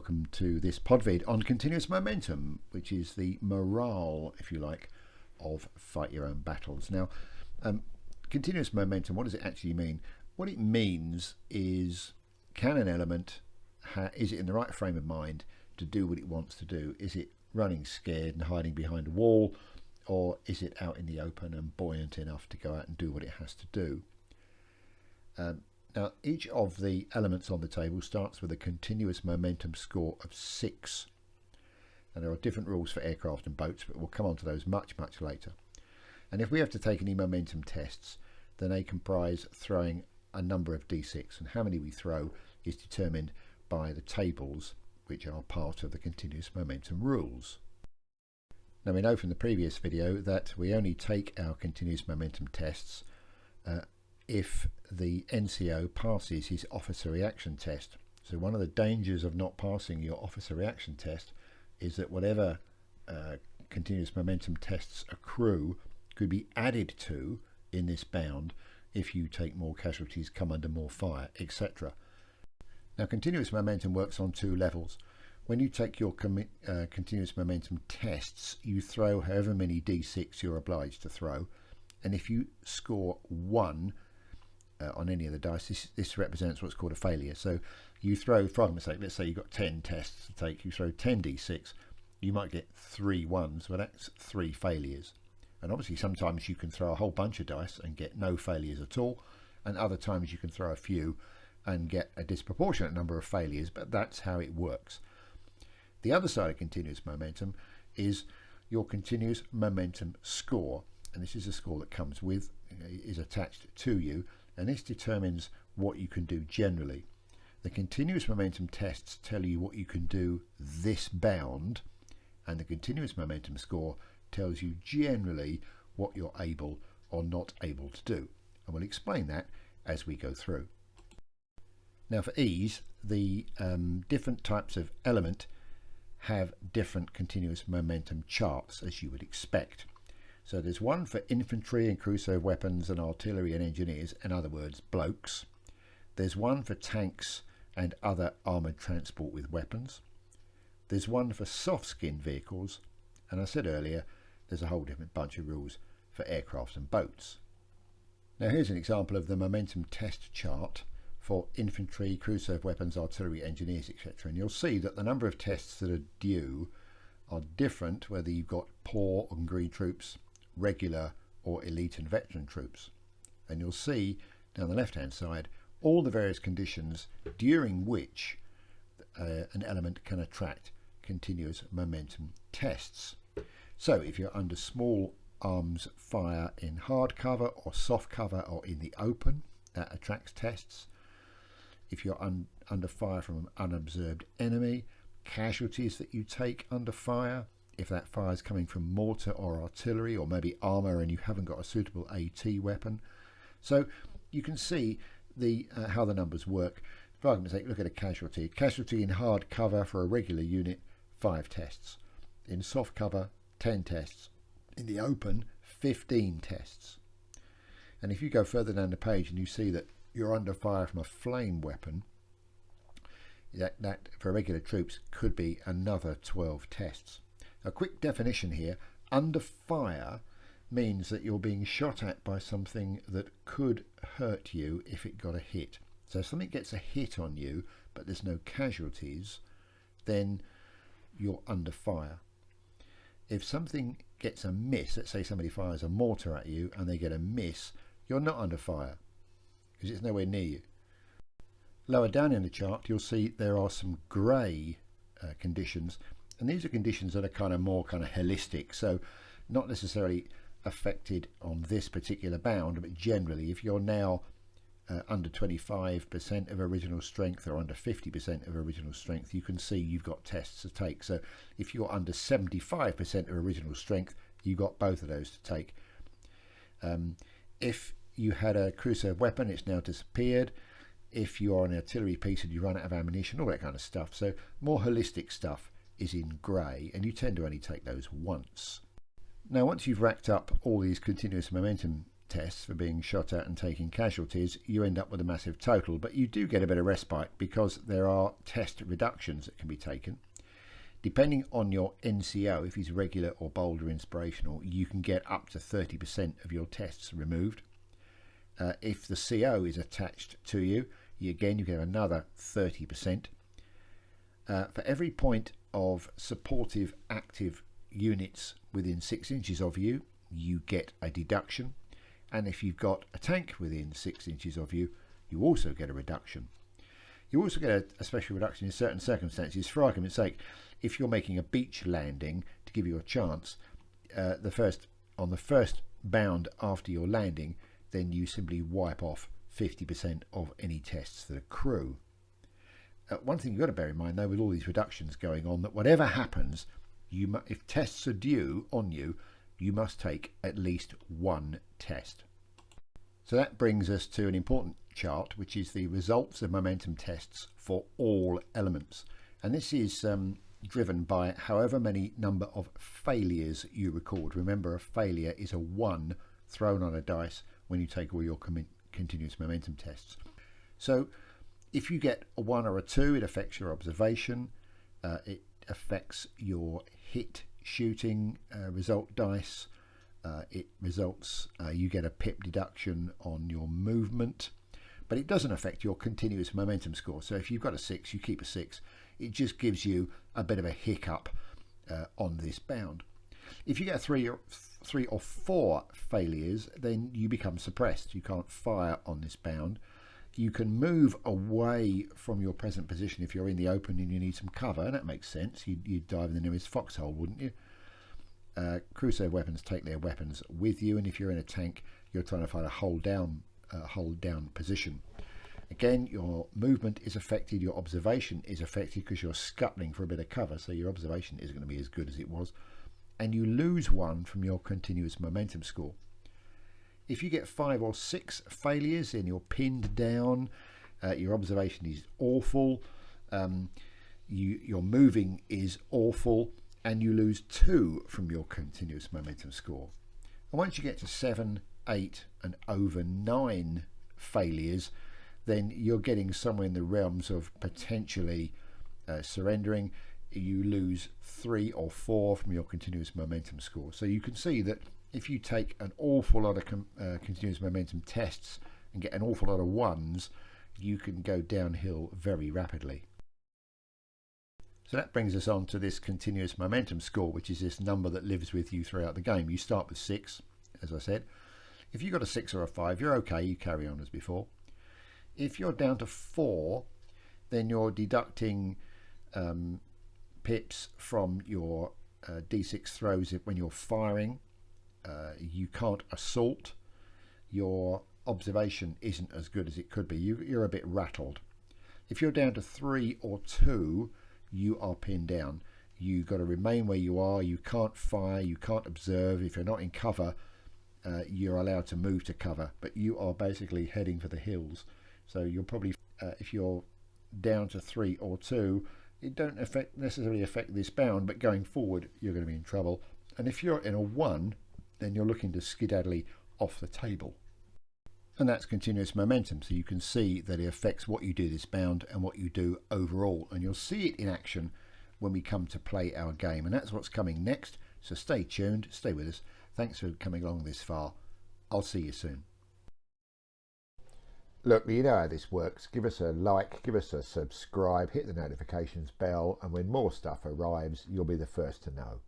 welcome to this podvid on continuous momentum, which is the morale, if you like, of fight your own battles. Now, continuous momentum, what does it actually mean? What it means is, can an element, is it in the right frame of mind to do what it wants to do? Is it running scared and hiding behind a wall, or is it out in the open and buoyant enough to go out and do what it has to do? Now, each of the elements on the table starts with a continuous momentum score of 6. And there are different rules for aircraft and boats, but we'll come on to those much later. And if we have to take any momentum tests, then they comprise throwing a number of d6, and how many we throw is determined by the tables which are part of the continuous momentum rules. Now, we know from the previous video that we only take our continuous momentum tests if the NCO passes his officer reaction test. So one of the dangers of not passing your officer reaction test is that whatever continuous momentum tests accrue could be added to in this bound if you take more casualties, come under more fire, etc. Now, continuous momentum works on 2 levels. When you take your continuous momentum tests, you throw however many d6 you're obliged to throw, and if you score 1 on any of the dice, this represents what's called a failure. So you throw, for argument's sake, let's say you've got 10 tests to take, you throw 10 d6, you might get 3 1s, well, that's 3 failures. And obviously sometimes you can throw a whole bunch of dice and get no failures at all, and other times you can throw a few and get a disproportionate number of failures, but that's how it works. The other side of continuous momentum is your continuous momentum score, and this is a score that comes with, is attached to you, and this determines what you can do generally. The continuous momentum tests tell you what you can do this bound, and the continuous momentum score tells you generally what you're able or not able to do, and we'll explain that as we go through. Now, for ease, the different types of element have different continuous momentum charts, as you would expect. So there's one for infantry and cruiser weapons and artillery and engineers, in other words, blokes. There's one for tanks and other armoured transport with weapons. There's one for soft-skinned vehicles, and I said earlier, there's a whole different bunch of rules for aircraft and boats. Now, here's an example of the momentum test chart for infantry, cruiser weapons, artillery, engineers, etc. And you'll see that the number of tests that are due are different whether you've got poor and green troops, regular or elite and veteran troops. And you'll see down the left hand side all the various conditions during which an element can attract continuous momentum tests. So if you're under small arms fire in hard cover or soft cover or in the open, that attracts tests. If you're under fire from an unobserved enemy, casualties that you take under fire, if that fire is coming from mortar or artillery or maybe armour and you haven't got a suitable AT weapon. So you can see how the numbers work. For argument's sake, look at a casualty. Casualty in hard cover for a regular unit, 5 tests. In soft cover, 10 tests. In the open, 15 tests. And if you go further down the page and you see that you're under fire from a flame weapon, that for regular troops could be another 12 tests. A quick definition here: under fire means that you're being shot at by something that could hurt you if it got a hit. So if something gets a hit on you but there's no casualties, then you're under fire. If something gets a miss, let's say somebody fires a mortar at you and they get a miss, you're not under fire because it's nowhere near you. Lower down in the chart you'll see there are some grey conditions, and these are conditions that are more holistic, so not necessarily affected on this particular bound, but generally if you're now under 25% of original strength or under 50% of original strength, you can see you've got tests to take. So if you're under 75% of original strength, you've got both of those to take. If you had a cruiser weapon, it's now disappeared. If you are an artillery piece and you run out of ammunition, all that kind of stuff. So more holistic stuff is in grey, and you tend to only take those once. Now, once you've racked up all these continuous momentum tests for being shot at and taking casualties, you end up with a massive total, but you do get a bit of respite because there are test reductions that can be taken. Depending on your NCO, if he's regular or bold or inspirational, you can get up to 30% of your tests removed. If the CO is attached to you, you get another 30%. For every point of supportive active units within 6 inches of you, you get a deduction. And if you've got a tank within 6 inches of you, you also get a reduction. You also get a special reduction in certain circumstances. For argument's sake, if you're making a beach landing to give you a chance, on the first bound after your landing, then you simply wipe off 50% of any tests that accrue. One thing you've got to bear in mind, though, with all these reductions going on, that whatever happens, if tests are due on you, you must take at least one test. So that brings us to an important chart, which is the results of momentum tests for all elements. And this is driven by however many number of failures you record. Remember, a failure is a 1 thrown on a dice when you take all your continuous momentum tests. So if you get a 1 or a 2, it affects your observation, it affects your hit shooting result dice, it results you get a pip deduction on your movement, but it doesn't affect your continuous momentum score. So if you've got a 6, you keep a 6. It just gives you a bit of a hiccup on this bound. If you get 3 or 4 failures, then you become suppressed. You can't fire on this bound. You can move away from your present position if you're in the open and you need some cover, and that makes sense. You'd dive in the nearest foxhole, wouldn't you? Crusader weapons take their weapons with you, and if you're in a tank, you're trying to find a hold down position. Again, your movement is affected, your observation is affected because you're scuttling for a bit of cover, so your observation isn't going to be as good as it was, and you lose 1 from your continuous momentum score. If you get 5 or 6 failures and you're pinned down, your observation is awful, your moving is awful, and you lose 2 from your continuous momentum score. And once you get to 7, 8 and over 9 failures, then you're getting somewhere in the realms of potentially surrendering. You lose 3 or 4 from your continuous momentum score. So you can see that if you take an awful lot of continuous momentum tests and get an awful lot of 1s, you can go downhill very rapidly. So that brings us on to this continuous momentum score, which is this number that lives with you throughout the game. You start with 6, as I said. If you've got a 6 or a 5, you're okay, you carry on as before. If you're down to 4, then you're deducting pips from your D6 throws when you're firing. You can't assault. Your observation isn't as good as it could be. You're a bit rattled. If you're down to 3 or 2, you are pinned down. You've got to remain where you are. You can't fire, you can't observe. If you're not in cover, you're allowed to move to cover, but you are basically heading for the hills. So you'll probably, if you're down to 3 or 2, it don't necessarily affect this bound, but going forward you're going to be in trouble. And if you're in a 1, then you're looking to skedaddly off the table. And that's continuous momentum, so you can see that it affects what you do this bound and what you do overall, and you'll see it in action when we come to play our game, and that's what's coming next. So stay tuned, stay with us. Thanks for coming along this far. I'll see you soon. Look, you know how this works. Give us a like, give us a subscribe, hit the notifications bell, and when more stuff arrives, you'll be the first to know.